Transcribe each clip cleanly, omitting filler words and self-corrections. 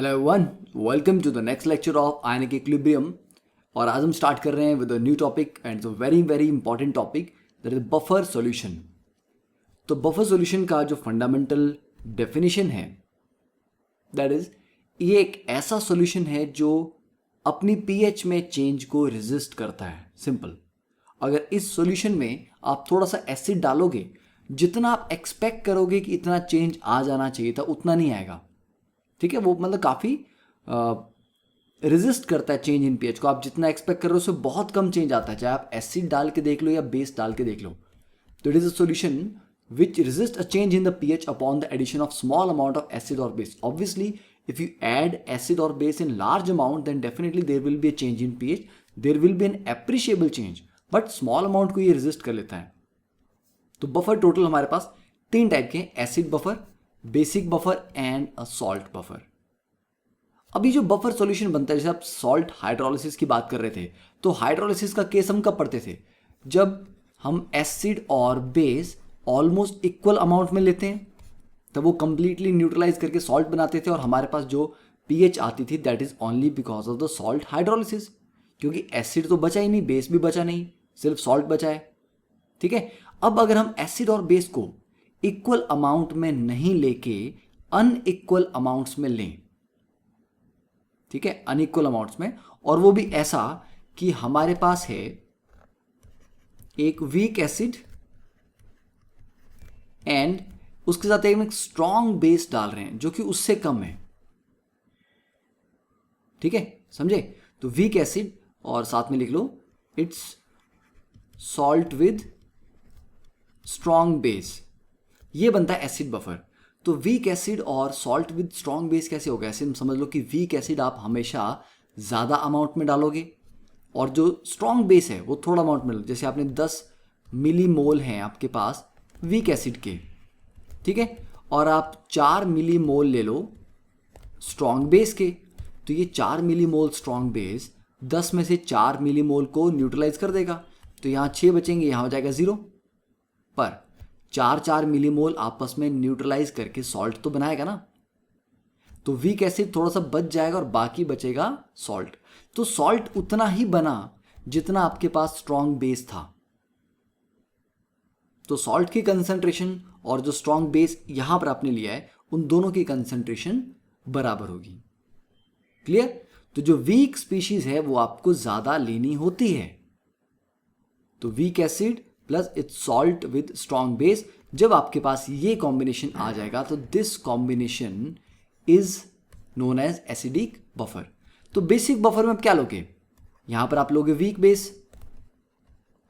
Hello everyone, welcome to the next lecture of ionic equilibrium. और आज हम start कर रहे हैं with a new topic and it's a very very important topic, that is buffer solution. तो buffer solution का जो fundamental definition है, दैट इज ये एक ऐसा सॉल्यूशन है जो अपनी पीएच में चेंज को रेजिस्ट करता है। सिंपल। अगर इस सॉल्यूशन में आप थोड़ा सा एसिड डालोगे, जितना आप एक्सपेक्ट करोगे कि इतना चेंज आ जाना चाहिए था उतना नहीं आएगा। ठीक है, वो मतलब काफ़ी रेजिस्ट करता है चेंज इन पीएच को। आप जितना एक्सपेक्ट कर रहे हो उससे बहुत कम चेंज आता है, चाहे आप एसिड डाल के देख लो या बेस डाल के देख लो। तो it is a solution which resist a change in the pH upon the addition of small amount of acid or base. Obviously, if you add acid or base in large amount, then definitely there will be a change in pH. There will be an appreciable change. But small amount को ये resist कर लेता है। तो buffer total हमारे पास तीन type के हैं, acid buffer, basic buffer and a salt buffer. अभी जो बफर सॉल्यूशन बनता है, जैसे आप सॉल्ट हाइड्रोलिसिस की बात कर रहे थे, तो हाइड्रोलिसिस का केस हम कब पढ़ते थे? जब हम एसिड और बेस ऑलमोस्ट इक्वल अमाउंट में लेते हैं, तब वो कंप्लीटली न्यूट्रलाइज करके सॉल्ट बनाते थे और हमारे पास जो पीएच आती थी that is only because of the salt hydrolysis, क्योंकि एसिड तो बचा ही नहीं, बेस भी बचा नहीं, सिर्फ सॉल्ट बचा है। ठीक है, अब अगर हम एसिड और बेस को इक्वल अमाउंट में नहीं लेके अनइक्वल अमाउंट्स में लें, ठीक है, अनइक्वल अमाउंट्स में, और वो भी ऐसा कि हमारे पास है एक वीक एसिड एंड उसके साथ एक स्ट्रॉन्ग बेस डाल रहे हैं जो कि उससे कम है। ठीक है, समझे? तो वीक एसिड और साथ में लिख लो it's salt with strong base, ये बनता है एसिड बफर। तो वीक एसिड और सॉल्ट विद स्ट्रॉन्ग बेस कैसे होगा? ऐसे समझ लो कि वीक एसिड आप हमेशा ज़्यादा अमाउंट में डालोगे और जो स्ट्रॉन्ग बेस है वो थोड़ा अमाउंट में लो। जैसे आपने 10 मिली मोल हैं आपके पास वीक एसिड के, ठीक है, और आप 4 मिली मोल ले लो स्ट्रॉन्ग बेस के, तो ये 4 मिली मोल स्ट्रॉन्ग बेस 10 में से 4 मिली मोल को न्यूट्रलाइज कर देगा, तो यहाँ 6 बचेंगे, यहाँ हो जाएगा 0। पर 4 मिलीमोल आपस में न्यूट्रलाइज करके सॉल्ट तो बनाएगा ना, तो वीक एसिड थोड़ा सा बच जाएगा और बाकी बचेगा सॉल्ट। तो सॉल्ट उतना ही बना जितना आपके पास स्ट्रॉन्ग बेस था। तो सॉल्ट की कंसंट्रेशन और जो स्ट्रॉन्ग बेस यहां पर आपने लिया है, उन दोनों की कंसंट्रेशन बराबर होगी। क्लियर? तो जो वीक स्पीशीज है वो आपको ज्यादा लेनी होती है। तो weak acid plus its salt with strong base, जब आपके पास ये कॉम्बिनेशन आ जाएगा तो this combination is known as acidic buffer. तो बेसिक बफर में आप क्या लोगे? यहां पर आप लोगे वीक बेस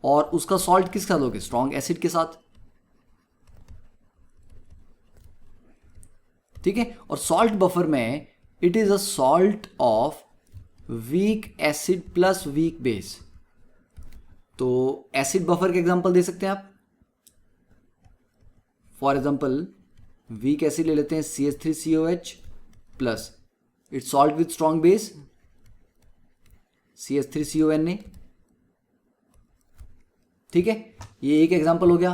और उसका सॉल्ट किसके साथ लोगे? स्ट्रॉन्ग एसिड के साथ। ठीक है, और सॉल्ट बफर में it is a salt of week acid plus weak base. तो एसिड बफर के एग्जांपल दे सकते हैं आप। फॉर एग्जांपल वीक एसिड ले लेते हैं CH3COH plus its salt with strong base CH3CONA। ठीक है, ये एक एग्जांपल हो गया।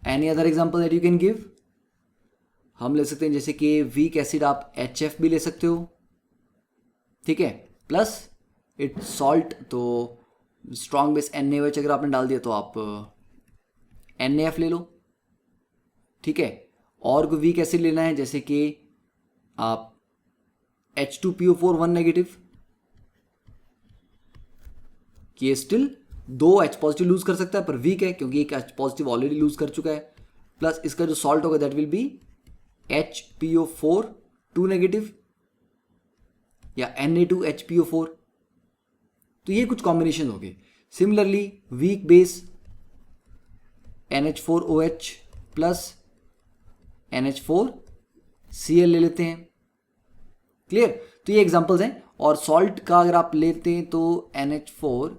Any other example that you can give? हम ले सकते हैं जैसे कि वीक एसिड आप HF भी ले सकते हो, ठीक है, प्लस इट्स सॉल्ट, तो स्ट्रॉन्ग बेस NaOH अगर आपने डाल दिया तो आप NaF ले लो। ठीक है, और कोई वीक एसिड लेना है जैसे कि आप H2PO4 1 नेगेटिव, कि ये स्टिल 2 H पॉजिटिव लूज कर सकता है पर वीक है क्योंकि एक H पॉजिटिव ऑलरेडी लूज कर चुका है। प्लस इसका जो सॉल्ट होगा that will B HPO4 2 negative या Na2HPO4। तो ये कुछ कॉम्बिनेशन हो गए। Similarly weak base NH4OH plus NH4Cl ले लेते हैं। क्लियर? तो ये एग्जांपल्स हैं। और सॉल्ट का अगर आप लेते हैं तो NH4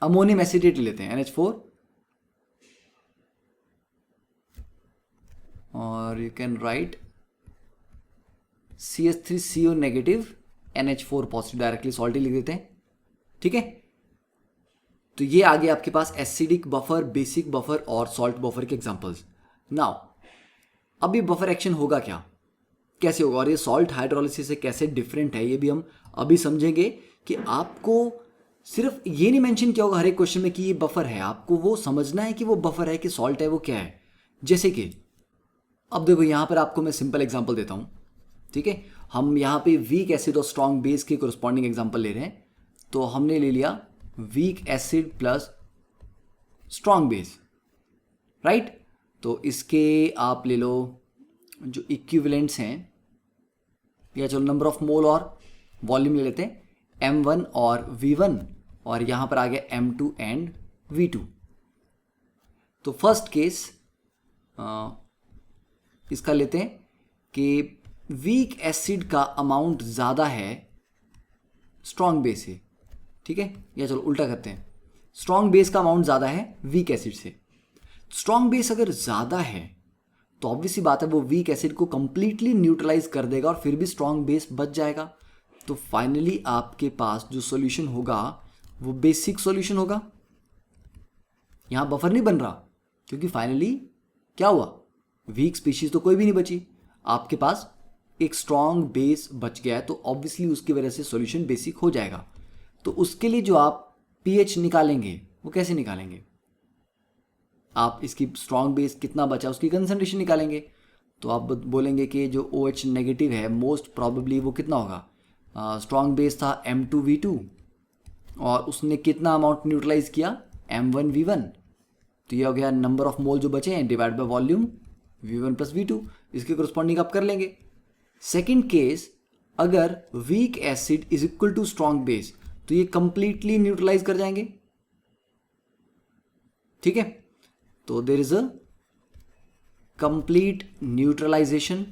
अमोनियम एसिटेट ले लेते हैं NH4, और you can write CH3CO negative NH4 positive, directly salt ही लिख देते हैं। ठीक है, तो ये आ गया आपके पास एसिडिक बफर, बेसिक बफर और सॉल्ट बफर के एग्जांपल्स। नाउ अब ये बफर एक्शन होगा क्या? कैसे होगा और ये सॉल्ट हाइड्रोलिसिस से कैसे डिफरेंट है ये भी हम अभी समझेंगे। कि आपको सिर्फ ये नहीं मेंशन किया होगा हर एक क्वेश्चन में कि ये बफर है, आपको वो समझना है कि वो बफर है कि सॉल्ट है वो क्या है। जैसे कि अब देखो यहाँ पर आपको मैं सिंपल एग्जांपल देता हूँ, ठीक है। हम यहाँ पे वीक एसिड और स्ट्रॉन्ग बेस के कोरस्पॉन्डिंग एग्जांपल ले रहे हैं। तो हमने ले लिया week acid plus strong base, right. तो इसके आप ले लो जो इक्विवेलेंट्स हैं, या चलो नंबर ऑफ मोल और वॉल्यूम ले लेते हैं, M1 और V1, और यहाँ पर आ गया M2 एंड V2। तो फर्स्ट केस इसका लेते हैं कि वीक एसिड का अमाउंट ज़्यादा है स्ट्रॉन्ग बेस से, ठीक है। या चलो उल्टा करते हैं, स्ट्रॉन्ग बेस का अमाउंट ज़्यादा है वीक एसिड से। स्ट्रॉन्ग बेस अगर ज़्यादा है तो ऑब्वियसली बात है वो वीक एसिड को कंप्लीटली न्यूट्रलाइज कर देगा और फिर भी स्ट्रॉन्ग बेस बच जाएगा। तो फाइनली आपके पास जो सॉल्यूशन होगा वो बेसिक सॉल्यूशन होगा। यहाँ बफर नहीं बन रहा क्योंकि फाइनली क्या हुआ, वीक स्पीशीज तो कोई भी नहीं बची, आपके पास एक स्ट्रॉन्ग बेस बच गया है। तो ऑब्वियसली उसकी वजह से सॉल्यूशन बेसिक हो जाएगा। तो उसके लिए जो आप पीएच निकालेंगे वो कैसे निकालेंगे, आप इसकी स्ट्रॉन्ग बेस कितना बचा उसकी कंसंट्रेशन निकालेंगे। तो आप बोलेंगे कि जो OH नेगेटिव है मोस्ट प्रॉबेबली वो कितना होगा, स्ट्रॉन्ग बेस था M2V2 और उसने कितना अमाउंट न्यूट्रलाइज किया M1V1। तो ये हो गया नंबर ऑफ मोल जो बचे हैं divide by volume V1 plus V2, इसके कोरस्पॉन्डिंग आप कर लेंगे। सेकेंड केस, अगर weak acid is equal to strong base तो ये कंप्लीटली न्यूट्रलाइज कर जाएंगे, ठीक है। तो there is a complete neutralization.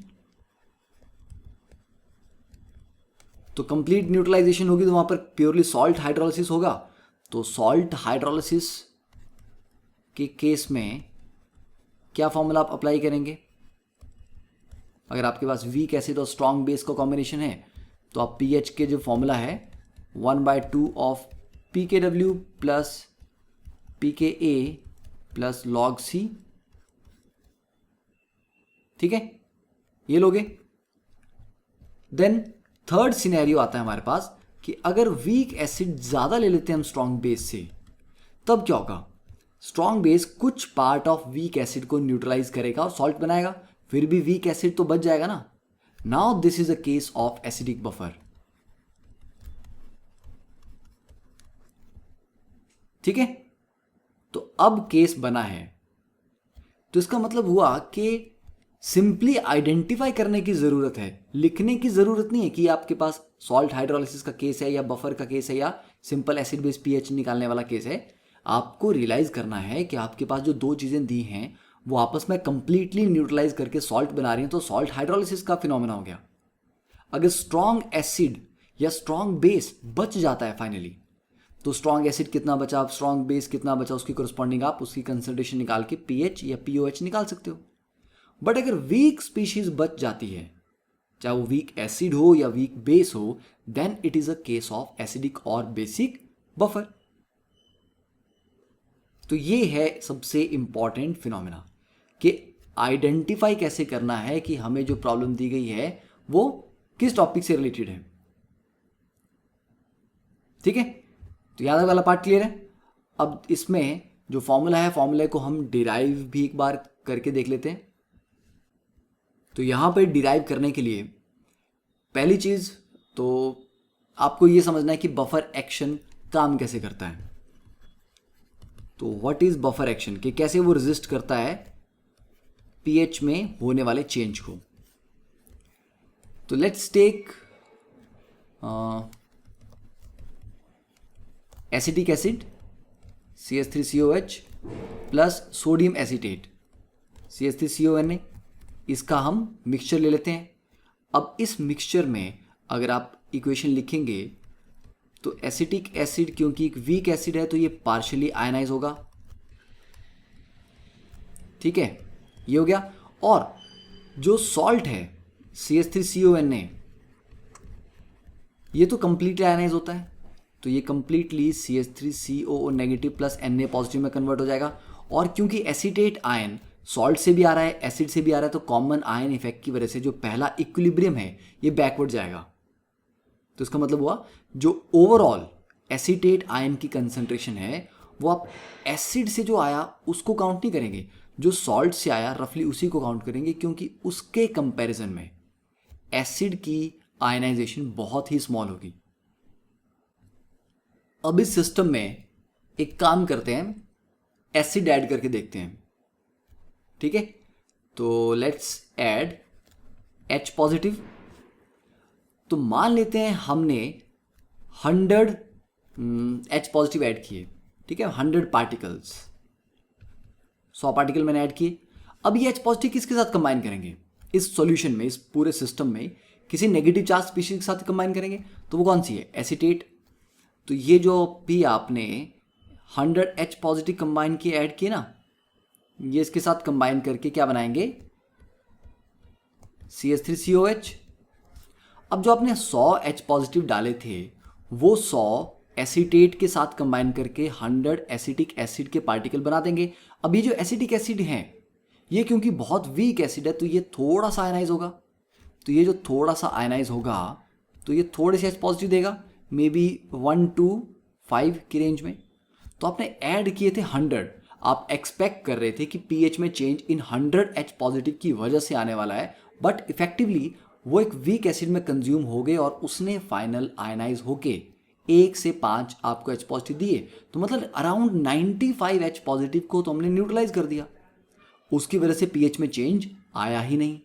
तो कंप्लीट न्यूट्रलाइजेशन होगी तो वहां पर प्योरली सॉल्ट हाइड्रोलिसिस होगा। तो सॉल्ट हाइड्रोलिसिस के केस में क्या फॉर्मूला आप अप्लाई करेंगे, अगर आपके पास वीक एसिड और स्ट्रॉन्ग बेस का कॉम्बिनेशन है तो आप पीएच के जो फॉर्मूला है 1/2 of PKW plus PKA plus log C, ठीक है, ये लोगे। देन थर्ड सिनेरियो आता है हमारे पास कि अगर वीक एसिड ज़्यादा ले लेते हैं हम स्ट्रॉन्ग बेस से, तब क्या होगा, स्ट्रॉन्ग बेस कुछ पार्ट ऑफ वीक एसिड को न्यूट्रलाइज करेगा और सॉल्ट बनाएगा, फिर भी वीक एसिड तो बच जाएगा ना। Now this is a case of acidic buffer, ठीक है। तो अब केस बना है, तो इसका मतलब हुआ कि सिंपली आइडेंटिफाई करने की जरूरत है, लिखने की जरूरत नहीं है कि आपके पास सॉल्ट हाइड्रोलिसिस का केस है या बफर का केस है या सिंपल एसिड बेस पीएच निकालने वाला केस है। आपको रियलाइज करना है कि आपके पास जो दो चीजें दी हैं वो आपस में कंप्लीटली न्यूट्रलाइज करके सॉल्ट बना रही हैं, तो सॉल्ट हाइड्रोलिसिस का फिनोमेना हो गया। अगर स्ट्रॉन्ग एसिड या स्ट्रॉन्ग बेस बच जाता है फाइनली, तो स्ट्रॉन्ग एसिड कितना बचा, स्ट्रॉन्ग बेस कितना बचा, उसकी कोरस्पॉन्डिंग आप उसकी कंसंट्रेशन निकाल के पीएच या पीओएच निकाल सकते हो। बट अगर वीक स्पीशीज बच जाती है, चाहे वो वीक एसिड हो या वीक बेस हो, then it is a case of acidic और बेसिक बफर। तो ये है सबसे इंपॉर्टेंट फिनोमेना कि आइडेंटिफाई कैसे करना है कि हमें जो प्रॉब्लम दी गई है वो किस टॉपिक से रिलेटेड है, ठीक है। तो याद वाला पार्ट क्लियर है। अब इसमें जो फॉर्मूला है, फॉर्मूले को हम डिराइव भी एक बार करके देख लेते हैं। तो यहां पर डिराइव करने के लिए पहली चीज तो आपको यह समझना है कि बफर एक्शन काम कैसे करता है। तो व्हाट इज बफर एक्शन, कि कैसे वो रेजिस्ट करता है पीएच में होने वाले चेंज को। तो let's take acetic acid CH3COH plus sodium acetate CH3CONA, इसका हम मिक्सचर ले लेते हैं। अब इस मिक्सचर में अगर आप इक्वेशन लिखेंगे तो एसिटिक एसिड क्योंकि एक वीक एसिड है तो ये पार्शियली आयनाइज होगा, ठीक है, ये हो गया। और जो सॉल्ट है CH3CONA, ये तो कंप्लीटली आयनाइज होता है, तो ये completely CH3COO negative plus Na positive में कन्वर्ट हो जाएगा। और क्योंकि एसीटेट आयन सॉल्ट से भी आ रहा है, एसिड से भी आ रहा है, तो कॉमन आयन इफेक्ट की वजह से जो पहला इक्विलिब्रियम है ये बैकवर्ड जाएगा। तो इसका मतलब हुआ जो ओवरऑल एसीटेट आयन की कंसंट्रेशन है वो आप एसिड से जो आया उसको काउंट नहीं करेंगे, जो सॉल्ट से आया रफली उसी को काउंट करेंगे, क्योंकि उसके कंपैरिजन में एसिड की आयनाइजेशन बहुत ही स्मॉल होगी। अब इस सिस्टम में एक काम करते हैं, एसिड ऐड करके देखते हैं, ठीक है। तो लेट्स ऐड H पॉजिटिव। तो मान लेते हैं हमने 100 H पॉजिटिव ऐड किए, ठीक है, 100 पार्टिकल्स, 100 पार्टिकल मैंने ऐड किए। अब ये H पॉजिटिव किसके साथ कंबाइन करेंगे इस सॉल्यूशन में, इस पूरे सिस्टम में किसी नेगेटिव चार्ज स्पीशीज के साथ कंबाइन करेंगे। तो वो कौन सी है, एसीटेट। तो ये जो पी आपने 100 H पॉजिटिव कंबाइन किए ऐड किए ना, ये इसके साथ कंबाइन करके क्या बनाएंगे, CH3COH। अब जो आपने 100 H पॉजिटिव डाले थे वो 100 एसीटेट के साथ कंबाइन करके 100 एसिटिक एसिड के पार्टिकल बना देंगे। अब ये जो एसिटिक एसिड हैं ये क्योंकि बहुत वीक एसिड है तो ये थोड़ा सा आयनाइज होगा। तो ये जो थोड़ा सा आयनाइज होगा तो ये थोड़े से H पॉजिटिव देगा, मे बी 1 to 5 की रेंज में। तो आपने ऐड किए थे 100, आप एक्सपेक्ट कर रहे थे कि पीएच में चेंज इन 100 H पॉजिटिव की वजह से आने वाला है, बट इफेक्टिवली वो एक वीक एसिड में कंज्यूम हो गए और उसने फाइनल आयनाइज होके 1 से 5 आपको H पॉजिटिव दिए। तो मतलब अराउंड 95 H पॉजिटिव को तो हमने न्यूट्रलाइज कर दिया, उसकी वजह से पीएच में चेंज आया ही नहीं,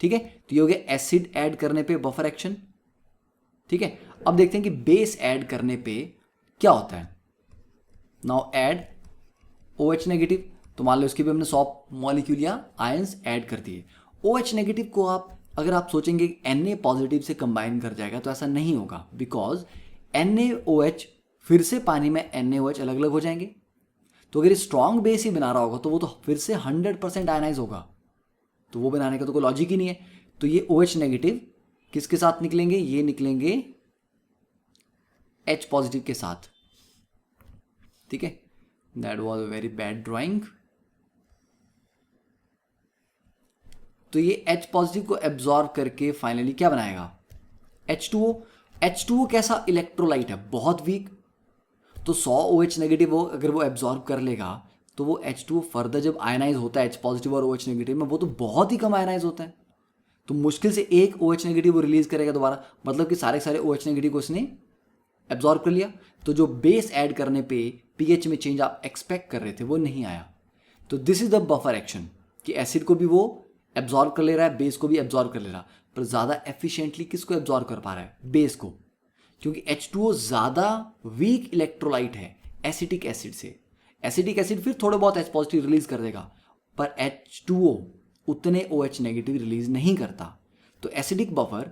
ठीक है। तो ये हो गया एसिड ऐड करने पे बफर एक्शन, ठीक है। अब देखते हैं कि बेस ऐड करने पे क्या होता है। नाउ ऐड OH नेगेटिव, तो मान लो इसके भी हमने 100 मॉलिक्यूल या आयंस ऐड कर दिए। OH नेगेटिव को आप अगर आप सोचेंगे Na पॉजिटिव से कंबाइन कर जाएगा तो ऐसा नहीं होगा, बिकॉज NaOH फिर से पानी में NaOH अलग अलग हो जाएंगे। तो अगर स्ट्रॉन्ग बेस ही बना रहा होगा तो वो तो फिर से 100% आयनाइज होगा, तो वो बनाने का तो कोई लॉजिक ही नहीं है। तो ये OH नेगेटिव किसके साथ निकलेंगे, ये निकलेंगे H पॉजिटिव के साथ, ठीक है। That was a very bad drawing. तो ये H पॉजिटिव को एब्जॉर्ब करके फाइनली क्या बनाएगा, H2O। H2O कैसा इलेक्ट्रोलाइट है, बहुत वीक। तो 100 OH नेगेटिव हो अगर वो एब्जॉर्ब कर लेगा तो वो H2O फर्दर जब आयनाइज होता है H पॉजिटिव और OH नेगेटिव में, वो तो बहुत ही कम आयनाइज होता है। तो मुश्किल से एक OH नेगेटिव वो रिलीज करेगा दोबारा, मतलब कि सारे सारे OH नेगेटिव को उसने एब्जॉर्ब कर लिया। तो जो बेस ऐड करने पे पीएच में चेंज आप एक्सपेक्ट कर रहे थे वो नहीं आया। तो this is the buffer action कि एसिड को भी वो एब्जॉर्ब कर ले रहा है, बेस को भी एब्जॉर्ब कर ले रहा है, पर ज़्यादा एफिशिएंटली किसको एब्जॉर्ब कर पा रहा है, बेस को, क्योंकि H2O ज़्यादा वीक इलेक्ट्रोलाइट है एसिटिक एसिड से। एसिटिक एसिड फिर थोड़े बहुत H पॉजिटिव रिलीज कर देगा, पर H2O उतने OH नेगेटिव रिलीज नहीं करता। तो एसिडिक बफर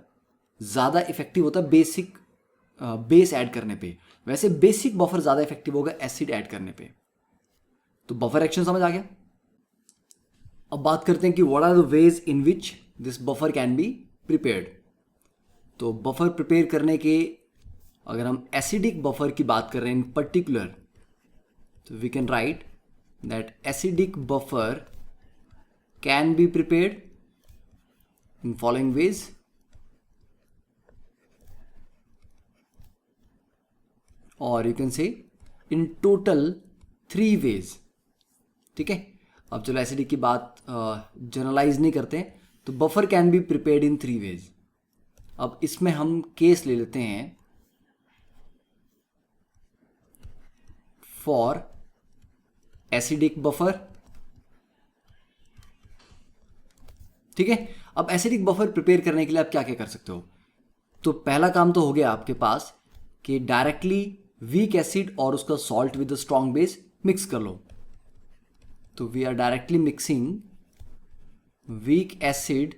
ज़्यादा इफेक्टिव होता है बेसिक बेस ऐड करने पे, वैसे बेसिक बफर ज़्यादा इफेक्टिव होगा एसिड ऐड करने पे। तो बफर एक्शन समझ आ गया। अब बात करते हैं कि what are the ways in which this buffer can be prepared. तो बफर प्रिपेयर करने के अगर हम एसिडिक बफर की बात कर रहे हैं इन पर्टिकुलर, तो we can write that acidic buffer can be prepared in following ways. और you can say in total 3 veg, ठीक है। अब चलो एसिडिक की बात जनरलाइज नहीं करते हैं, तो buffer can be prepared in 3 ways. अब इसमें हम केस ले लेते हैं फॉर एसिडिक बफर, ठीक है। अब एसिडिक बफर प्रिपेयर करने के लिए आप क्या क्या कर सकते हो। तो पहला काम तो हो गया आपके पास कि डायरेक्टली वीक एसिड और उसका salt with strong base mix कर लो। तो we are directly mixing weak acid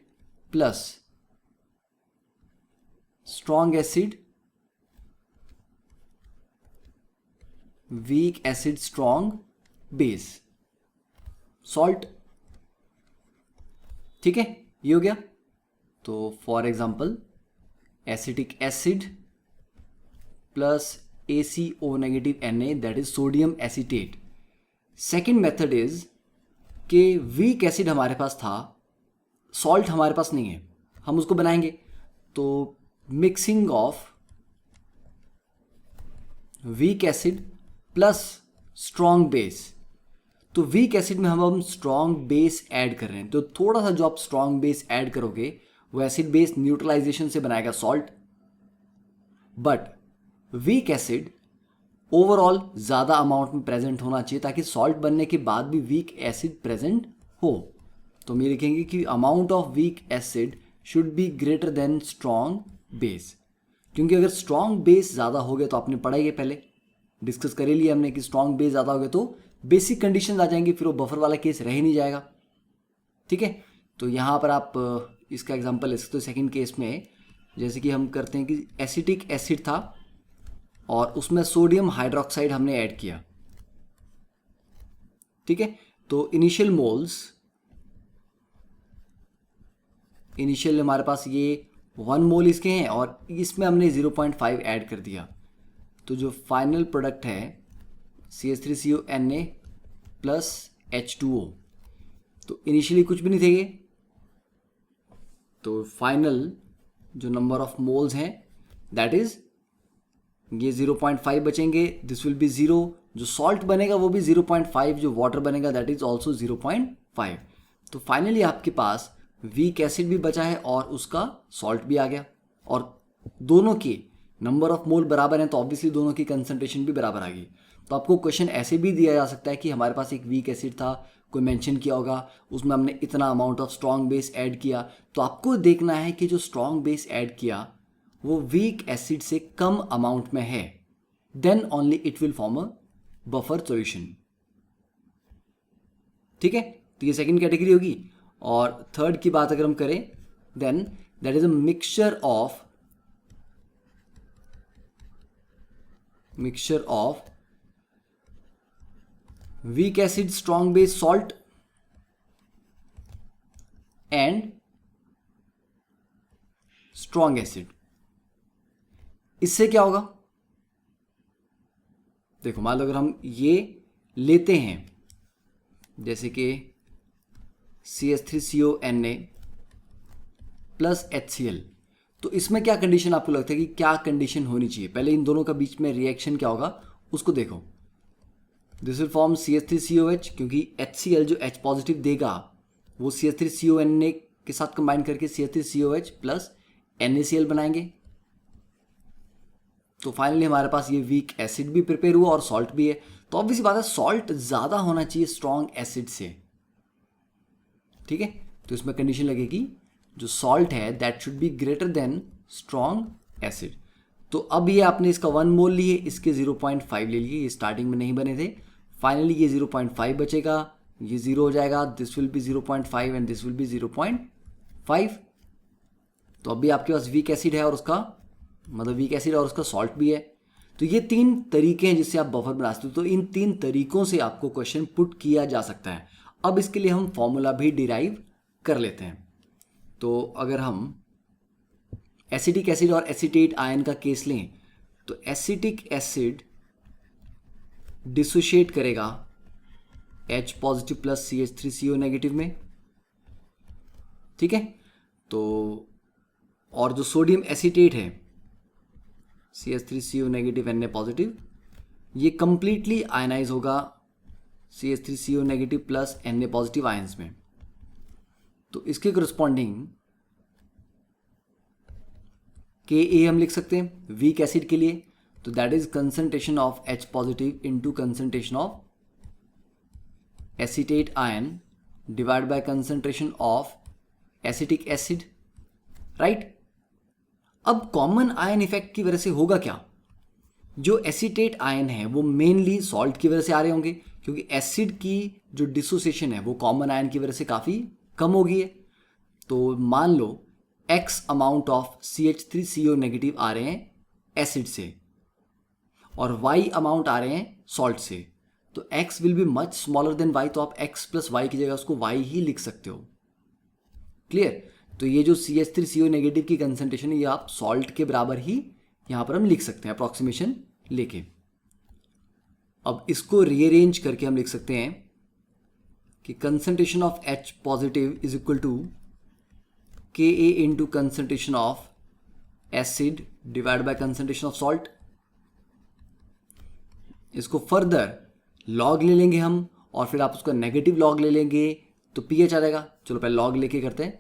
plus strong acid, weak acid strong base, salt, ठीक है, ये हो गया। तो for example acetic acid plus ACO negative Na, that is sodium acetate. Second method is कि वीक एसिड हमारे पास था, सॉल्ट हमारे पास नहीं है, हम उसको बनाएंगे। तो mixing of week acid plus strong base, तो वीक एसिड में हम स्ट्रॉन्ग बेस ऐड कर रहे हैं, तो थोड़ा सा जो आप स्ट्रॉन्ग बेस ऐड करोगे वो एसिड बेस न्यूट्रलाइजेशन से बनाएगा salt. But weak acid overall ज़्यादा अमाउंट में प्रेजेंट होना चाहिए ताकि सॉल्ट बनने के बाद भी वीक एसिड प्रेजेंट हो। तो हम ये लिखेंगे कि amount of weak acid should be greater than strong base, क्योंकि अगर स्ट्रॉन्ग बेस ज़्यादा हो गया तो आपने पढ़ा ही है, पहले डिस्कस कर ही लिया हमने कि स्ट्रॉन्ग बेस ज़्यादा हो गया तो बेसिक कंडीशन आ जाएंगी, फिर वो बफर वाला केस रह ही नहीं जाएगा। ठीक है, तो यहाँ पर आप इसका एग्जांपल ले सकते हो सेकेंड केस में, जैसे कि हम करते हैं कि एसिटिक एसिड था और उसमें सोडियम हाइड्रोक्साइड हमने ऐड किया। ठीक है, तो इनिशियल हमारे पास ये 1 मोल इसके हैं और इसमें हमने 0.5 ऐड कर दिया, तो जो फाइनल प्रोडक्ट है CH3CONA प्लस H2O, तो इनिशियली कुछ भी नहीं थे ये, तो फाइनल जो नंबर ऑफ मोल्स हैं दैट इज ये 0.5 बचेंगे, दिस विल बी 0, जो सॉल्ट बनेगा वो भी 0.5, जो वाटर बनेगा दैट इज ऑल्सो 0.5। तो फाइनली आपके पास वीक एसिड भी बचा है और उसका सॉल्ट भी आ गया, और दोनों के नंबर ऑफ मोल बराबर हैं तो ऑब्वियसली दोनों की कंसंट्रेशन भी बराबर आ गई। तो आपको क्वेश्चन ऐसे भी दिया जा सकता है कि हमारे पास एक वीक एसिड था, कोई मेंशन किया होगा, उसमें हमने इतना amount of strong base add किया, तो आपको देखना है कि जो स्ट्रॉन्ग बेस ऐड किया वो वीक एसिड से कम अमाउंट में है, then only it will form a buffer solution. ठीक है, तो ये सेकंड कैटेगरी होगी। और थर्ड की बात अगर हम करें then that is a mixture of weak acid, strong base, salt and strong acid। इससे क्या होगा, देखो मान लो अगर हम ये लेते हैं जैसे कि CH3CONA प्लस HCl, तो इसमें क्या कंडीशन आपको लगता है कि क्या कंडीशन होनी चाहिए, पहले इन दोनों का बीच में रिएक्शन क्या होगा उसको देखो। दिस विल फॉर्म CH3COH, क्योंकि HCl जो H पॉजिटिव देगा वो CH3CONA के साथ कंबाइन करके CH3COH प्लस NaCl बनाएंगे। तो फाइनली हमारे पास ये वीक एसिड भी प्रिपेयर हुआ और सॉल्ट भी है, तो ऑब्वियसली बात है सॉल्ट ज़्यादा होना चाहिए स्ट्रॉन्ग एसिड से। ठीक है, तो इसमें कंडीशन लगेगी जो सॉल्ट है that should be greater than strong acid. तो अब ये आपने इसका 1 मोल लिए, इसके 0.5 ले लिए, ये स्टार्टिंग में नहीं बने थे, फाइनली ये 0.5 बचेगा, ये 0 हो जाएगा, this will be 0.5 and this will be 0.5। तो अभी आपके पास वीक एसिड है और उसका मतलब वीक एसिड और उसका सॉल्ट भी है। तो ये 3 तरीके हैं जिससे आप बफर बना सकते हो, तो इन 3 तरीकों से आपको क्वेश्चन पुट किया जा सकता है। अब इसके लिए हम फॉर्मूला भी डिराइव कर लेते हैं। तो अगर हम एसिटिक एसिड और एसीटेट आयन का केस लें तो एसिटिक एसिड डिसोशिएट करेगा H positive plus CH3CO negative में। ठीक है, तो और जो सोडियम एसीटेट है CH3CO नेगेटिव Na पॉजिटिव, ये कंप्लीटली आयनाइज होगा CH3CO negative plus Na positive ions में। तो इसके करस्पॉन्डिंग Ka हम लिख सकते हैं वीक एसिड के लिए, तो that is concentration of H positive into concentration of acetate ion divide by concentration of acetic acid, right. अब कॉमन आयन इफेक्ट की वजह से होगा क्या, जो एसीटेट आयन है वो मेनली सॉल्ट की वजह से आ रहे होंगे, क्योंकि एसिड की जो डिसोसिएशन है वो कॉमन आयन की वजह से काफ़ी कम हो गई है। तो मान लो X amount of CH3CO negative आ रहे हैं एसिड से और Y अमाउंट आ रहे हैं सॉल्ट से, तो X will be much smaller than Y, तो आप X प्लस Y की जगह उसको Y ही लिख सकते हो। क्लियर, तो ये जो CH3CO नेगेटिव की कंसंट्रेशन है ये आप सॉल्ट के बराबर ही यहाँ पर हम लिख सकते हैं अप्रॉक्सीमेशन लेके। अब इसको रीअरेंज करके हम लिख सकते हैं कि concentration of H positive is equal to Ka into concentration of acid divide by concentration of salt. इसको फर्दर लॉग ले लेंगे हम और फिर आप उसका नेगेटिव लॉग ले लेंगे तो pH आ जाएगा। चलो पहले लॉग लेके करते हैं।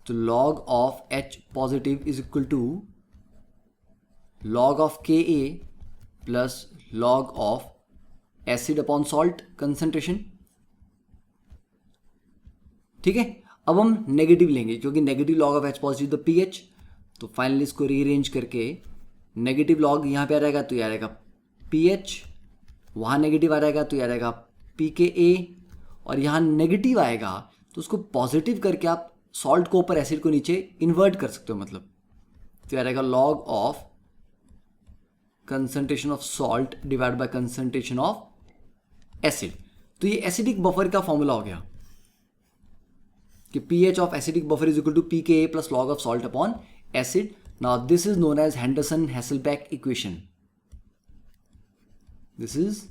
तो log of H positive is equal to log of Ka plus log of acid upon salt concentration. ठीक है, अब हम नेगेटिव लेंगे क्योंकि negative log of H positive the pH। तो फाइनली इसको रीअरेंज करके नेगेटिव लॉग यहाँ पे आ जाएगा तो ये आ जाएगा pH, वहाँ नेगेटिव आ जाएगा तो ये आ जाएगा pKa, और यहाँ नेगेटिव आएगा तो उसको पॉजिटिव करके आप सॉल्ट को ऊपर एसिड को नीचे इन्वर्ट कर सकते हो, मतलब तो ये आ जाएगा log of concentration of salt divide by concentration of acid. तो ये एसिडिक बफर का फॉर्मूला हो गया कि pH of acidic buffer is equal to pKa plus log of salt upon acid. Now this is known as Henderson-Hasselbalch equation. This is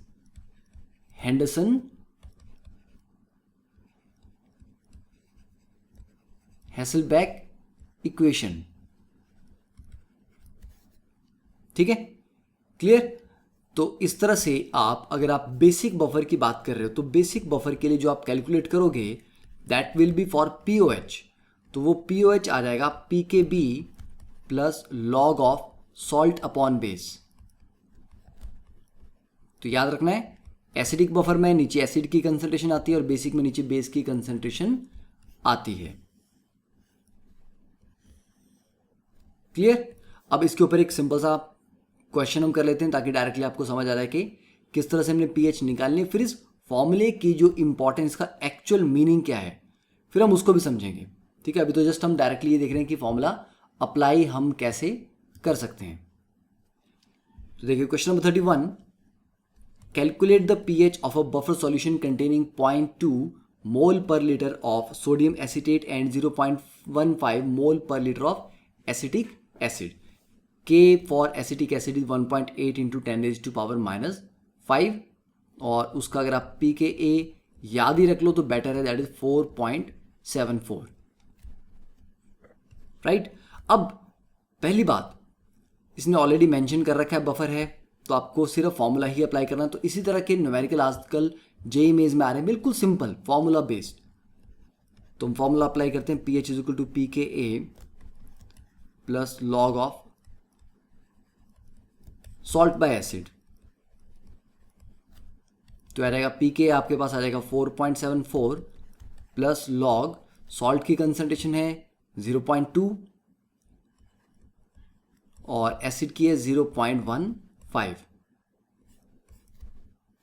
Henderson-Hasselbalch equation. ठीक है, clear. तो इस तरह से आप अगर आप बेसिक बफर की बात कर रहे हो तो बेसिक बफर के लिए जो आप कैलकुलेट करोगे that will B for POH। तो वो POH आ जाएगा pKb plus log of salt upon base. तो याद रखना है एसिडिक बफर में नीचे एसिड की कंसंट्रेशन आती है और बेसिक में नीचे बेस की कंसंट्रेशन आती है। क्लियर। अब इसके ऊपर एक सिंपल सा क्वेश्चन हम कर लेते हैं ताकि डायरेक्टली आपको समझ आ जाए कि किस तरह से हमने pH निकालनी है, फिर इस फॉर्मूले की जो इंपॉर्टेंस का एक्चुअल मीनिंग क्या है फिर हम उसको भी समझेंगे। ठीक है, अभी तो जस्ट हम डायरेक्टली ये देख रहे हैं कि फॉर्मूला अप्लाई हम कैसे कर सकते हैं। तो देखिए question number 31, calculate the pH of a buffer solution containing 0.2 मोल पर litre of sodium acetate and 0.15 मोल पर litre of acetic acid. K for acetic acid is 1.8 into 10⁻⁻5 और उसका अगर आप pKa याद ही रख लो तो बेटर है, दैट इज 4.74। राइट। अब पहली बात, इसने ऑलरेडी मेंशन कर रखा है बफर है तो आपको सिर्फ फॉर्मूला ही अप्लाई करना है। तो इसी तरह के न्यूमेरिकल आजकल जेईई मेंस में आ रहे हैं, बिल्कुल सिंपल फॉर्मूला बेस्ड। तो हम फॉर्मूला अप्लाई करते हैं pH is equal to pKa plus log of salt by acid. तो आ जाएगा pK आपके पास आ जाएगा 4.74 प्लस लॉग सॉल्ट की कंसंट्रेशन है 0.2 और एसिड की है 0.15।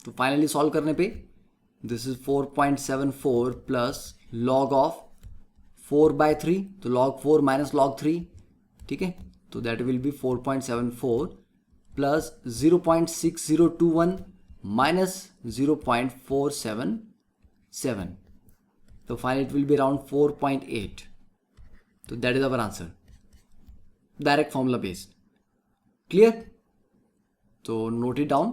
तो फाइनली सॉल्व करने पे this is 4.74 plus log of 4/3, तो लॉग 4 माइनस लॉग 3। ठीक है, तो that will be 4.74 plus 0.6021 minus 0.477। तो finally it will be around 4.8। तो that is our answer, direct formula based. Clear. तो नोट इट डाउन।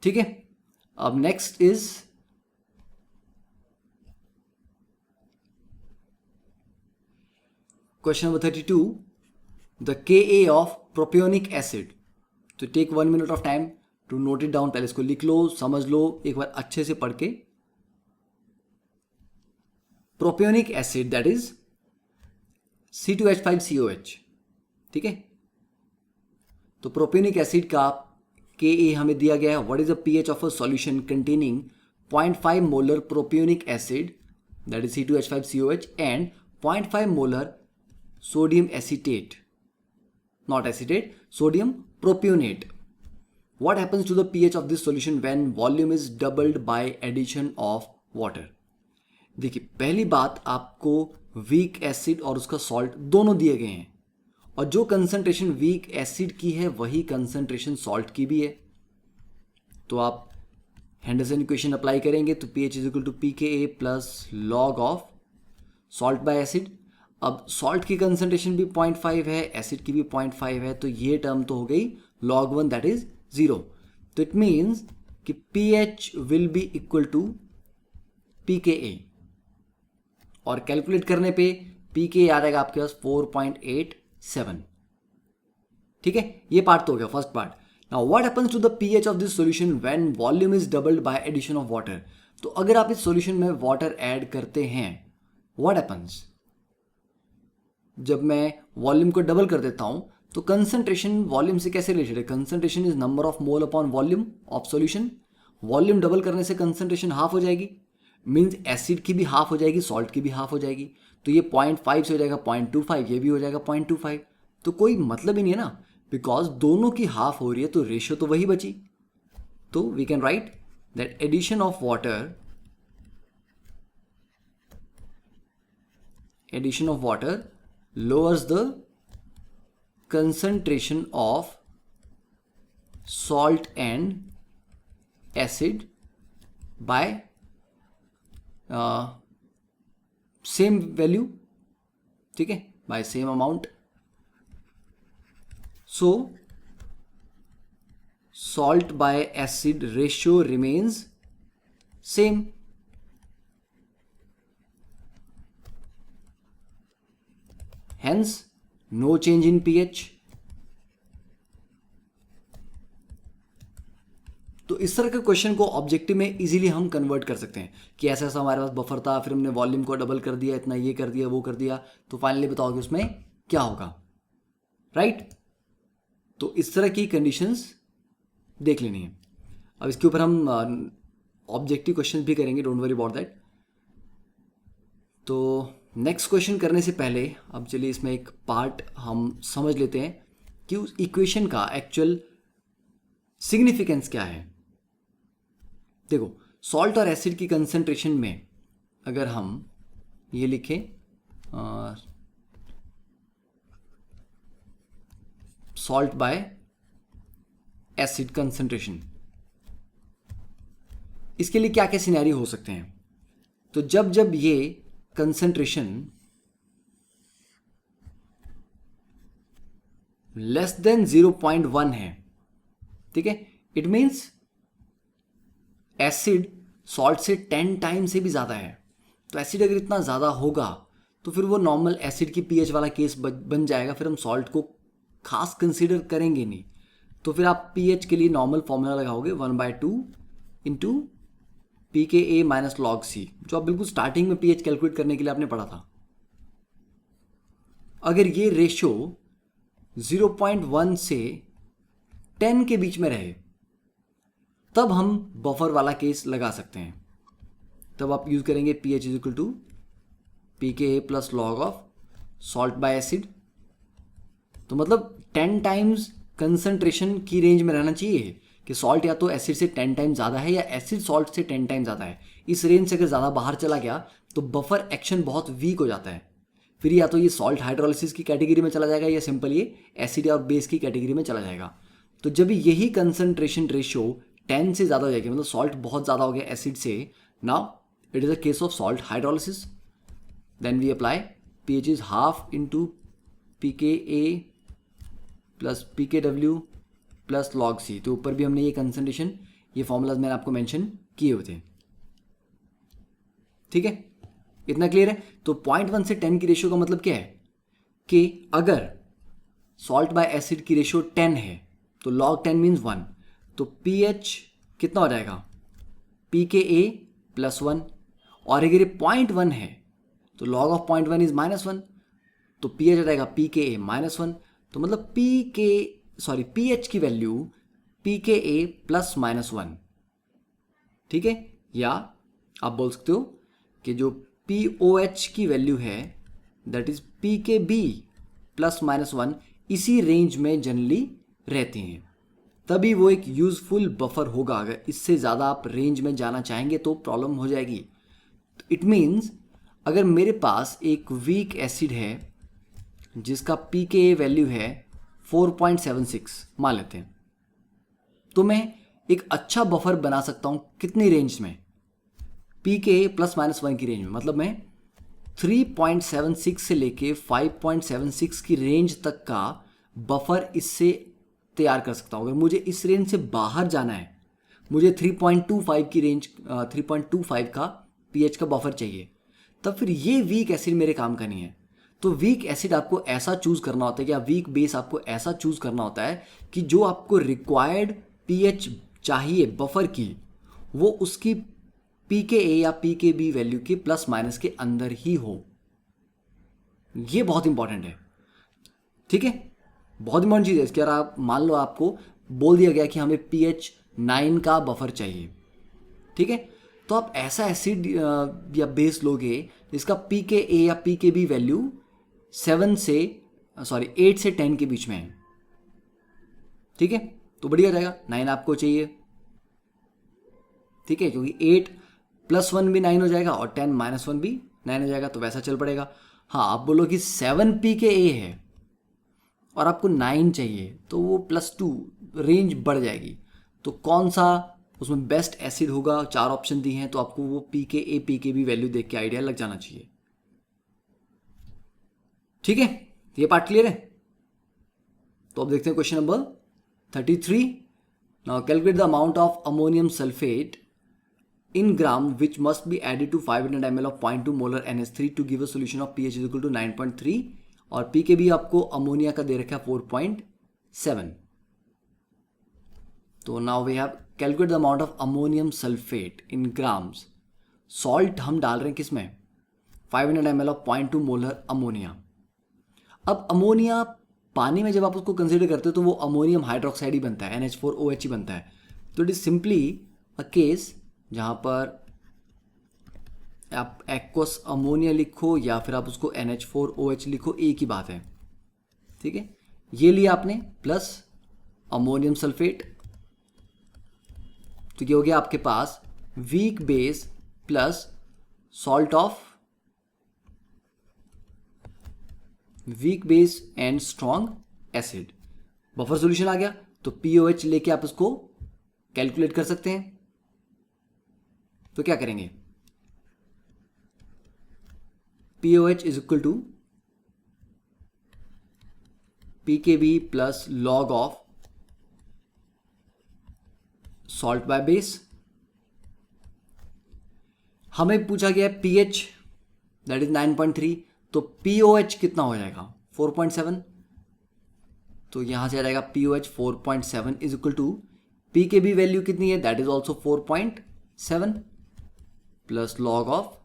ठीक है, अब next is question number 32, the Ka of propionic acid. तो take 1 minute of time to note it down. पहले इसको लिख लो, समझ लो एक बार अच्छे से पढ़ के। Propionic acid that is C2H5COH। ठीक है, तो प्रोपियोनिक एसिड का Ka हमें दिया गया है। What is the pH of a solution containing 0.5 molar propionic acid that is C2H5COH and 0.5 molar sodium acetate, not acetate, sodium propionate. What happens to the pH of this solution when volume is doubled by addition of water? देखिए पहली बात, आपको week acid और उसका salt दोनों दिए गए हैं और जो कंसंट्रेशन वीक एसिड की है वही कंसंट्रेशन सॉल्ट की भी है। तो आप हेंडरसन इक्वेशन अप्लाई करेंगे तो pH is equal to pKa plus log of salt by acid. अब सॉल्ट की कंसंट्रेशन भी 0.5 है, एसिड की भी 0.5 है, तो ये टर्म तो हो गई log 1 दैट इज 0। तो इट मीन्स कि pH will be equal to pKa, और कैलकुलेट करने पे pKa आ जाएगा आपके पास 4.87. ठीक है, ये पार्ट तो हो गया first part. Now what happens to the pH of this solution when volume is doubled by addition of water. तो अगर आप इस सॉल्यूशन में वाटर ऐड करते हैं, व्हाट हैपेंस, जब मैं वॉल्यूम को डबल कर देता हूं तो कंसंट्रेशन वॉल्यूम से कैसे रिलेटेड है. Concentration is number of mole upon volume of solution. Volume double करने से कंसंट्रेशन हाफ हो जाएगी, मीन्स एसिड की भी हाफ हो जाएगी, सॉल्ट की भी हाफ हो जाएगी. तो ये 0.5 से हो जाएगा 0.25, ये भी हो जाएगा 0.25. तो कोई मतलब ही नहीं है ना, बिकॉज दोनों की हाफ हो रही है तो रेशियो तो वही बची. तो we can write that addition of water lowers the concentration of salt and acid by same value. ठीक है, by same amount. So salt by acid ratio remains same. Hence, no change in pH. तो इस तरह के question को objective में easily हम convert कर सकते हैं कि ऐसा ऐसा हमारे पास बफर था, फिर हमने वॉल्यूम को डबल कर दिया, इतना ये कर दिया, वो कर दिया, तो फाइनली बताओ कि उसमें क्या होगा, राइट. तो इस तरह की कंडीशंस देख लेनी है. अब इसके ऊपर हम ऑब्जेक्टिव क्वेश्चन भी करेंगे, डोंट वरी अबाउट दैट. तो नेक्स्ट क्वेश्चन करने से पहले अब चलिए इसमें एक पार्ट हम समझ लेते हैं कि उस इक्वेशन का एक्चुअल सिग्निफिकेंस क्या है. देखो, सॉल्ट और एसिड की कंसंट्रेशन में अगर हम ये लिखें सॉल्ट बाय एसिड कंसंट्रेशन, इसके लिए क्या क्या सिनेरियो हो सकते हैं. तो जब जब ये कंसंट्रेशन लेस देन 0.1 है, ठीक है, इट मीन्स एसिड सॉल्ट से 10 टाइम से भी ज़्यादा है. तो एसिड अगर इतना ज़्यादा होगा तो फिर वो नॉर्मल एसिड की पीएच वाला केस बन जाएगा, फिर हम सॉल्ट को खास कंसीडर करेंगे नहीं. तो फिर आप पीएच के लिए नॉर्मल फॉर्मूला लगाओगे 1/2 into pKa minus log C, जो आप बिल्कुल स्टार्टिंग में pH कैलकुलेट करने के लिए आपने पढ़ा था. अगर ये रेशियो 0.1 से 10 के बीच में रहे तब हम बफर वाला केस लगा सकते हैं. तब आप यूज करेंगे pH is equal to pKa plus log of salt by acid. तो मतलब 10 टाइम्स कंसंट्रेशन की रेंज में रहना चाहिए कि सॉल्ट या तो एसिड से 10 टाइम ज़्यादा है या एसिड सॉल्ट से 10 टाइम ज़्यादा है. इस रेंज से अगर ज़्यादा बाहर चला गया तो बफर एक्शन बहुत वीक हो जाता है. फिर या तो ये सॉल्ट हाइड्रोलिसिस की कैटेगरी में चला जाएगा या सिंपल ये एसिड और बेस की कैटेगरी में चला जाएगा. तो जब यही कंसंट्रेशन रेशियो 10 से ज़्यादा हो जाएगी, मतलब सॉल्ट बहुत ज़्यादा हो गया एसिड से, now it is a case of salt hydrolysis. Then we apply pH is half into pKa plus pKw plus log C. तो ऊपर भी हमने ये कंसंट्रेशन, ये फॉर्मूलाज मैंने आपको मेंशन किए हुए थे. ठीक है, इतना क्लियर है. तो 0.1 से 10 की रेशियो का मतलब क्या है कि अगर सॉल्ट बाय एसिड की रेशियो 10 है तो log 10 मीन्स 1. तो pH कितना हो जाएगा, pKa प्लस 1. और अगर ये 0.1 है तो log ऑफ 0.1 इज -1. तो pH आ जाएगा pKa -1. तो मतलब pH की वैल्यू pKa प्लस -1. ठीक है, या आप बोल सकते हो कि जो POH की वैल्यू है दैट इज pKb प्लस -1, इसी रेंज में जनरली रहती हैं. तभी वो एक यूजफुल बफर होगा. अगर इससे ज़्यादा आप रेंज में जाना चाहेंगे तो प्रॉब्लम हो जाएगी. इट मीन्स अगर मेरे पास एक वीक एसिड है जिसका pKa वैल्यू है 4.76 मान लेते हैं, तो मैं एक अच्छा बफर बना सकता हूं कितनी रेंज में, pKa प्लस -1 की रेंज में. मतलब मैं 3.76 से लेके 5.76 की रेंज तक का बफर इससे तैयार कर सकता हूं. अगर मुझे इस रेंज से बाहर जाना है, मुझे 3.25 की रेंज 3.25 का पीएच का बफर चाहिए, तब फिर ये वीक एसिड मेरे काम का नहीं है। तो वीक एसिड आपको ऐसा चूज करना होता है, या वीक बेस आपको ऐसा चूज करना होता है कि जो आपको रिक्वायर्ड पीएच चाहिए बफर की, वो उसकी पीकेए या पीकेबी वैल्यू के प्लस माइनस के अंदर ही हो। ये बहुत इंपॉर्टेंट है, ठीक है, बहुत इंपॉर्टेंट चीज़ है इसके। अगर आप मान लो आपको बोल दिया गया कि हमें pH 9 का बफर चाहिए, ठीक है, तो आप ऐसा एसिड या बेस लोगे जिसका pKa या pKb वैल्यू 8 से 10 के बीच में है, ठीक है, तो बढ़िया हो जाएगा। 9 आपको चाहिए, ठीक है, क्योंकि 8 + 1 भी 9 हो जाएगा और 10 - 1 भी 9 हो जाएगा, तो वैसा चल पड़ेगा। हाँ, आप बोलो कि 7 pKa है और आपको 9 चाहिए, तो वो +2 रेंज बढ़ जाएगी। तो कौन सा उसमें बेस्ट एसिड होगा, 4 ऑप्शन दिए हैं, तो आपको वो pKa pKb वैल्यू देख के आइडिया लग जाना चाहिए, ठीक है। ये पार्ट क्लियर है। तो अब देखते हैं question number 33। Now calculate the amount of ammonium sulphate in gram which must be added to 500 ml of 0.2 molar NH3 to give a solution of pH is equal to 9.3 और pKb आपको ammonia का दे रखा है 4.7। तो now we have calculate the amount of ammonium sulphate in grams. Salt हम डाल रहे हैं किसमें, 500 ml ऑफ 0.2 मोलर अमोनिया। अब अमोनिया पानी में जब आप उसको कंसिडर करते हो तो वो अमोनियम हाइड्रोक्साइड ही बनता है, NH4OH ही बनता है। तो it is simply a case जहाँ पर आप एक्वस अमोनिया लिखो या फिर आप उसको NH4OH लिखो, एक ही बात है, ठीक है। ये लिया आपने प्लस अमोनियम सल्फेट, तो ये हो गया आपके पास weak base plus salt of weak base and strong acid. Buffer solution आ गया, तो POH लेके आप इसको कैलकुलेट कर सकते हैं। तो क्या करेंगे, POH is equal to pKb plus log of salt by base. हमें पूछा गया है pH दैट इज 9.3, तो POH कितना हो जाएगा 4.7, तो यहां से आ जाएगा POH 4.7 is equal to pKb value कितनी है, that is also 4.7 plus log of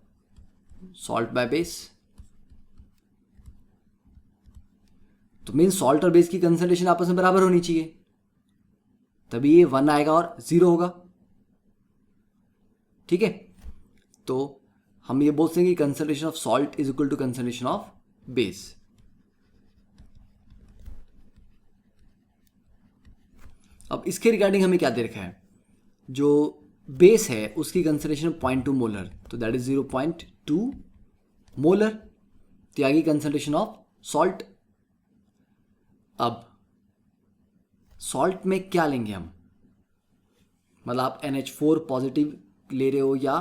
salt by base. तो मीन सॉल्ट और बेस की कंसंट्रेशन आपस में बराबर होनी चाहिए, तभी ये 1 आएगा और 0 होगा, ठीक है। तो हम ये बोल सकते हैं कि concentration of salt is equal to concentration of base. अब इसके रिगार्डिंग हमें क्या दे रखा है, जो बेस है उसकी कंसंट्रेशन 0.2 मोलर, तो that is 0.2 molar, Tyagi concentration of salt. अब सॉल्ट में क्या लेंगे हम, मतलब आप NH4 पॉजिटिव ले रहे हो या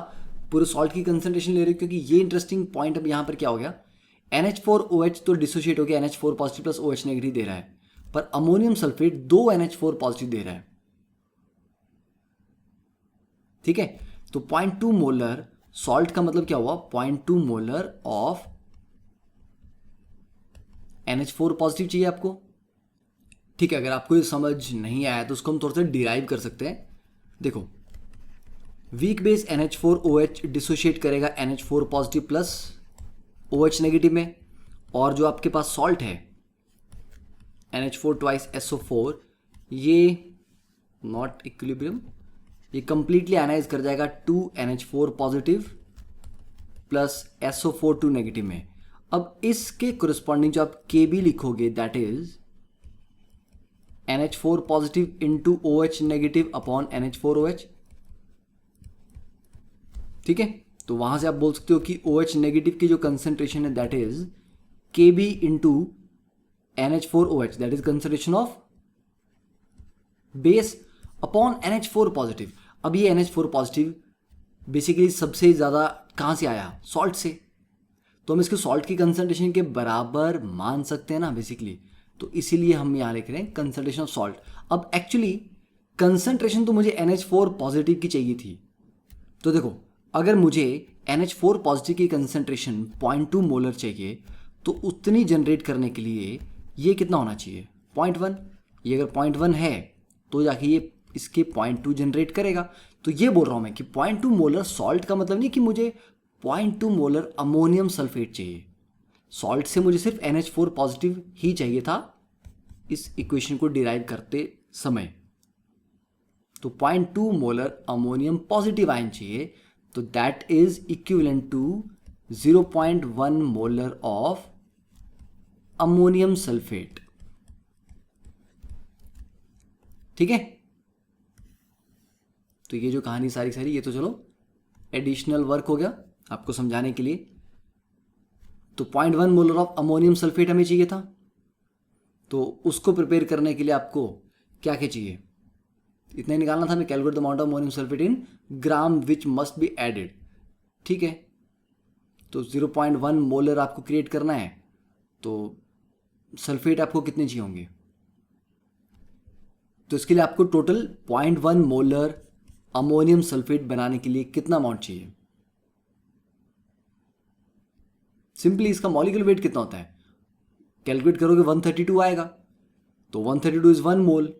पूरे सॉल्ट की कंसंट्रेशन ले रहे हो, क्योंकि ये इंटरेस्टिंग पॉइंट अब यहां पर क्या हो गया, NH4OH तो डिसोशिएट हो गया, NH4 positive plus OH negative दे रहा है, पर अमोनियम सल्फेट 2 NH4 पॉजिटिव दे रहा है, ठीक है। तो 0.2 मोलर सॉल्ट का मतलब क्या हुआ, 0.2 मोलर ऑफ NH4 पॉजिटिव चाहिए आपको, ठीक है। अगर आपको ये समझ नहीं आया तो उसको हम थोड़ा सा डिराइव कर सकते हैं। देखो, वीक बेस NH4OH डिसोशिएट करेगा NH4 positive plus OH negative में, और जो आपके पास सॉल्ट है NH4 ट्वाइस SO4, ये नॉट इक्विलिब्रियम, ये कंप्लीटली आयनाइज कर जाएगा 2 NH4 positive plus SO4 2 negative में। अब इसके कोरिस्पॉन्डिंग जो आप KB लिखोगे that is NH4 positive into OH negative upon NH4OH, ठीक है। तो वहां से आप बोल सकते हो कि OH नेगेटिव की जो कंसेंट्रेशन है that is KB into NH4OH, that is concentration of base upon NH4 positive. अब ये NH4 पॉजिटिव बेसिकली सबसे ज़्यादा कहाँ से आया, सॉल्ट से, तो हम इसको सॉल्ट की कंसंट्रेशन के बराबर मान सकते हैं ना बेसिकली, तो इसीलिए हम यहाँ लिख रहे हैं कंसंट्रेशन ऑफ सॉल्ट। अब एक्चुअली कंसंट्रेशन तो मुझे NH4 पॉजिटिव की चाहिए थी। तो देखो, अगर मुझे NH4 पॉजिटिव की कंसंट्रेशन 0.2 मोलर चाहिए तो उतनी जनरेट करने के लिए ये कितना होना चाहिए? 0.1। ये अगर 0.1 है तो जाके ये इसके 0.2 जनरेट करेगा। तो ये बोल रहा हूँ मैं कि 0.2 मोलर सॉल्ट का मतलब नहीं कि मुझे 0.2 मोलर अमोनियम सल्फेट चाहिए। सॉल्ट से मुझे सिर्फ NH4 पॉजिटिव ही चाहिए था इस इक्वेशन को डिराइव करते समय। तो 0.2 मोलर अमोनियम पॉजिटिव आयन चाहिए, तो that is equivalent to 0.1 molar of ammonium sulphate. ठीक है, तो ये जो कहानी सारी सारी ये तो चलो एडिशनल वर्क हो गया आपको समझाने के लिए। तो 0.1 मोलर ऑफ अमोनियम सल्फेट हमें चाहिए था, तो उसको प्रिपेयर करने के लिए आपको क्या क्या चाहिए? इतना ही निकालना था हमें। Calculate the amount of ammonium sulphate in gram which must be added. ठीक है, तो 0.1 मोलर आपको क्रिएट करना है, तो सल्फेट आपको कितने चाहिए होंगे? तो इसके लिए आपको टोटल 0.1 मोलर अमोनियम सल्फेट बनाने के लिए कितना अमाउंट चाहिए? सिंपली इसका मॉलिक्यूलर वेट कितना होता है कैलकुलेट करोगे 132 आएगा। तो 132 इज 1 मोल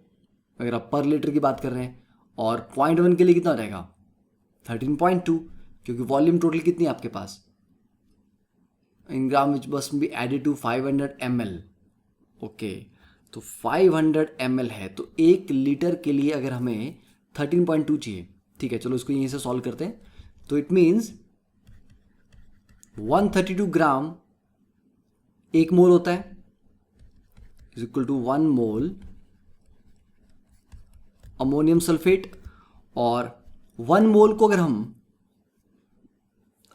अगर आप पर लीटर की बात कर रहे हैं, और 0.1 के लिए कितना हो जाएगा? 13.2, क्योंकि वॉल्यूम टोटल कितनी है आपके पास in gram which must be added to 500 ml। Okay, तो 500 ml है, तो 1 लीटर के लिए अगर हमें 13.2 चाहिए, ठीक है, चलो इसको यहीं से सॉल्व करते हैं। तो इट मीन्स 132 ग्राम 1 मोल होता है, is equal to 1 mole ammonium sulphate. और 1 मोल को अगर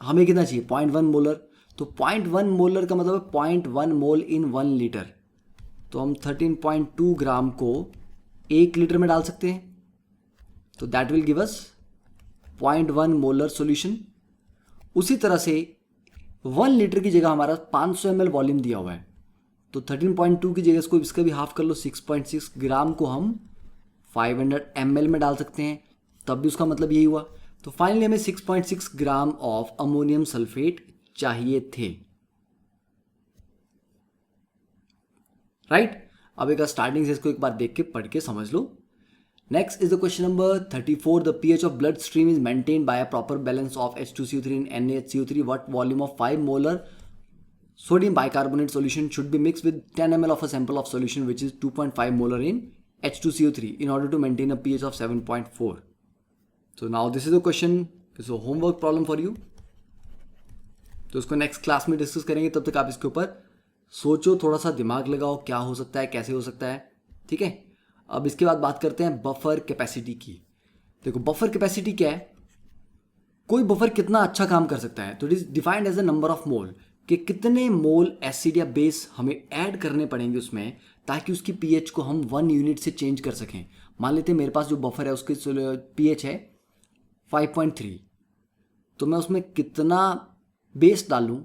हमें कितना चाहिए? 0.1 मोलर। तो 0.1 मोलर का मतलब है 0.1 मोल इन 1 लीटर। तो हम 13.2 ग्राम को 1 लीटर में डाल सकते हैं, तो that will give us 0.1 molar solution. उसी तरह से 1 लीटर की जगह हमारा 500 ml वॉल्यूम दिया हुआ है, तो 13.2 की जगह इसको इसका भी हाफ कर लो, 6.6 ग्राम को हम 500 ml में डाल सकते हैं, तब भी उसका मतलब यही हुआ। तो फाइनली हमें 6.6 ग्राम ऑफ अमोनियम सल्फेट चाहिए थे। राइट, अब एक स्टार्टिंग से इसको एक बार देख के पढ़ के समझ लो। Next is the question number 34। The pH of blood stream is maintained by a proper balance of H2CO3 and NaHCO3. What volume of 5 molar sodium bicarbonate solution should be mixed with 10 ml of a sample of solution which is 2.5 molar in H2CO3 in order to maintain a pH of 7.4. So now this is the question, this is a homework problem for you. तो इसको next class में discuss करेंगे, तब तक आप इसके ऊपर सोचो, थोड़ा सा दिमाग लगाओ, क्या हो सकता है, कैसे हो सकता है। ठीक है, अब इसके बाद बात करते हैं बफर कैपेसिटी की। देखो बफर कैपेसिटी क्या है, कोई बफर कितना अच्छा काम कर सकता है, तो it is defined as the number of mole, कि कितने मोल एसिड या बेस हमें ऐड करने पड़ेंगे उसमें ताकि उसकी पीएच को हम 1 यूनिट से चेंज कर सकें। मान लेते हैं मेरे पास जो बफर है उसकी पीएच है 5.3, तो मैं उसमें कितना बेस डालूं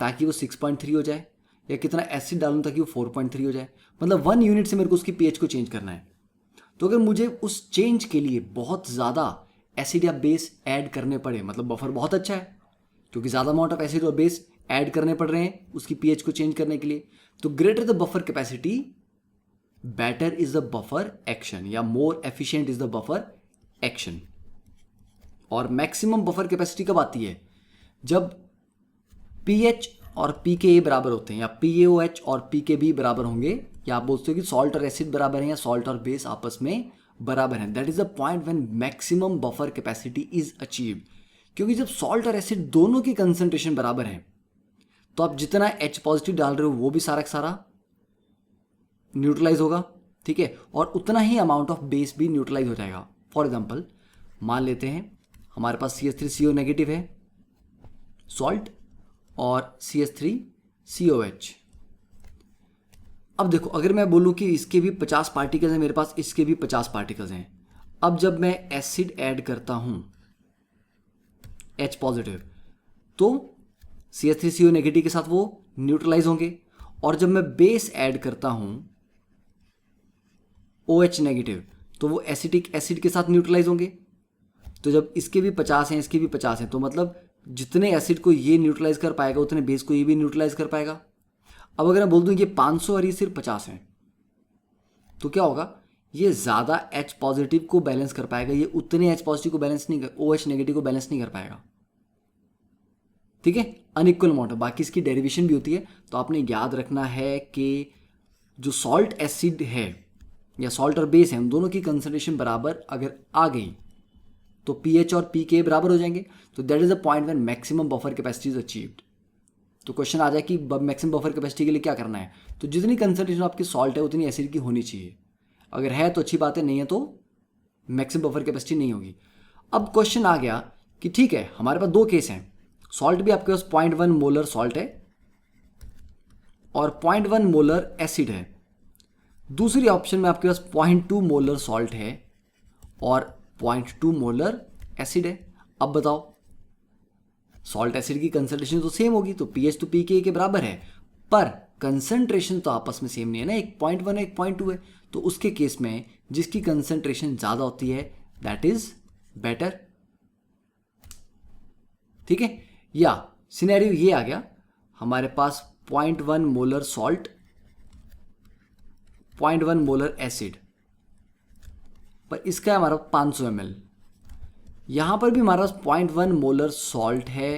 ताकि वो 6.3 हो जाए, या कितना एसिड डालूं ताकि वो 4.3 हो जाए। मतलब 1 यूनिट से मेरे को उसकी पीएच को चेंज करना है। तो अगर मुझे उस चेंज के लिए बहुत ज़्यादा एसिड या बेस ऐड करने पड़े, मतलब बफर बहुत अच्छा है क्योंकि ज़्यादा अमाउंट ऑफ एसिड और बेस ऐड करने पड़ रहे हैं उसकी पीएच को चेंज करने के लिए। तो greater the buffer capacity better is the buffer action, या more efficient is the buffer action. और मैक्सिमम बफर कैपेसिटी कब आती है? जब पीएच और पीके बराबर होते हैं, या पीएओएच और पीकेबी बराबर होंगे, या आप बोलते हो कि सॉल्ट और एसिड बराबर हैं या सॉल्ट और बेस आपस में बराबर हैं। That is the point when maximum buffer capacity is achieved. क्योंकि जब सॉल्ट और एसिड दोनों की कंसंट्रेशन बराबर है तो आप जितना H पॉजिटिव डाल रहे हो वो भी सारा का सारा न्यूट्रलाइज होगा, ठीक है, और उतना ही अमाउंट ऑफ बेस भी न्यूट्रलाइज हो जाएगा। फॉर एग्जाम्पल मान लेते हैं हमारे पास CH3CO नेगेटिव है सॉल्ट और CH3COH। अब देखो अगर मैं बोलूं कि इसके भी 50 पार्टिकल्स हैं मेरे पास, इसके भी 50 पार्टिकल्स हैं, अब जब मैं एसिड ऐड करता हूं H पॉजिटिव तो CH3CO नेगेटिव के साथ वो न्यूट्रलाइज होंगे, और जब मैं बेस ऐड करता हूं OH नेगेटिव तो वो एसिटिक एसिड के साथ न्यूट्रलाइज होंगे। तो जब इसके भी 50 हैं, इसके भी 50 हैं, तो मतलब जितने एसिड को ये न्यूट्रलाइज कर पाएगा उतने बेस को ये भी न्यूट्रलाइज कर पाएगा। अब अगर मैं बोल दूं ये 500 और ये सिर्फ 50 है, तो क्या होगा, ये ज़्यादा H पॉजिटिव को बैलेंस कर पाएगा, ये उतने H पॉजिटिव को बैलेंस नहीं कर, OH नेगेटिव को बैलेंस नहीं कर पाएगा। ठीक है, अनइक्वल अमाउंट है। बाकी इसकी डेरिवेशन भी होती है, तो आपने याद रखना है कि जो सॉल्ट एसिड है या सॉल्ट और बेस है, उन दोनों की कंसंट्रेशन बराबर अगर आ गई तो pH और pK बराबर हो जाएंगे। तो that is the point when maximum buffer capacity is achieved. तो क्वेश्चन आ जाए कि मैक्सिमम बफर कैपेसिटी के लिए क्या करना है, तो जितनी कंसंट्रेशन आपकी सॉल्ट है उतनी एसिड की होनी चाहिए। अगर है तो अच्छी बात है, नहीं है तो मैक्सिमम बफर कैपेसिटी नहीं होगी। अब क्वेश्चन आ गया कि ठीक है, हमारे पास दो केस हैं, सॉल्ट भी आपके पास 0.1 मोलर सॉल्ट है और 0.1 मोलर एसिड है। दूसरी ऑप्शन में आपके पास 0.2 मोलर सॉल्ट है और 0.2 मोलर एसिड है। अब बताओ, सॉल्ट एसिड की कंसंट्रेशन तो सेम होगी, तो पीएच तो पीके के बराबर है, पर कंसंट्रेशन तो आपस में सेम नहीं है ना, एक 0.1 है एक 0.2 है। तो उसके केस में जिसकी कंसंट्रेशन ज़्यादा होती है दैट इज बेटर। ठीक है, या सिनेरियो ये आ गया, हमारे पास 0.1 मोलर सॉल्ट, 0.1 मोलर एसिड, पर इसका है हमारा 500 ml। यहाँ पर भी हमारे पास 0.1 मोलर सॉल्ट है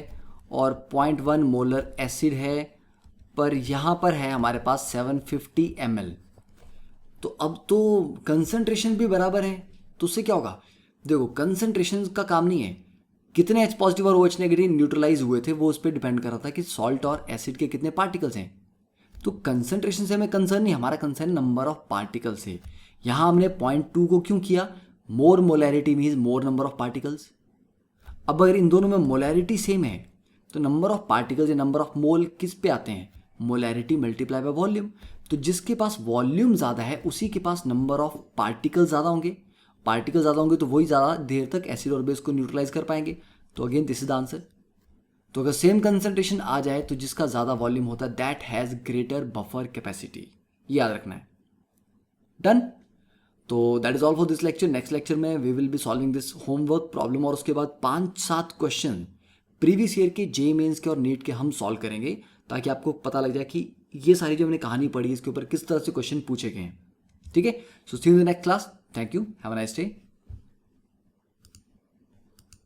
और 0.1 मोलर एसिड है, पर यहाँ पर है हमारे पास 750 ml। तो अब तो कंसंट्रेशन भी बराबर है, तो उससे क्या होगा, देखो कंसंट्रेशन का काम नहीं है कितने H पॉजिटिव और OH नेगेटिव न्यूट्रलाइज हुए थे, वो उस पर डिपेंड कर रहा था कि सॉल्ट और एसिड के कितने पार्टिकल्स हैं। तो कंसंट्रेशन से हमें कंसर्न नहीं, हमारा कंसर्न नंबर ऑफ पार्टिकल्स है। यहाँ हमने 0.2 को क्यों किया, more molarity means more number of particles. अब अगर इन दोनों में मोलैरिटी सेम है तो नंबर ऑफ पार्टिकल्स या नंबर ऑफ मोल किस पे आते हैं, मोलैरिटी मल्टीप्लाई बाय वॉल्यूम। तो जिसके पास वॉल्यूम ज़्यादा है उसी के पास नंबर ऑफ पार्टिकल ज़्यादा होंगे, पार्टिकल ज़्यादा होंगे तो वही ज़्यादा देर तक एसिड और बेस को न्यूट्रलाइज कर पाएंगे। तो again this is the answer. तो अगर सेम कंसंट्रेशन आ जाए तो जिसका ज़्यादा वॉल्यूम होता है that has greater buffer capacity, याद रखना है। डन। तो that is all for this lecture. Next lecture में we will be solving this homework problem और उसके बाद 5-7 क्वेश्चन प्रीवियस ईयर के जे मेंस के और नीट के हम सॉल्व करेंगे, ताकि आपको पता लग जाए कि ये सारी जो हमने कहानी पढ़ी इसके ऊपर किस तरह से क्वेश्चन पूछे गए हैं। ठीक है, so see you in the next class. Thank you, have a nice day.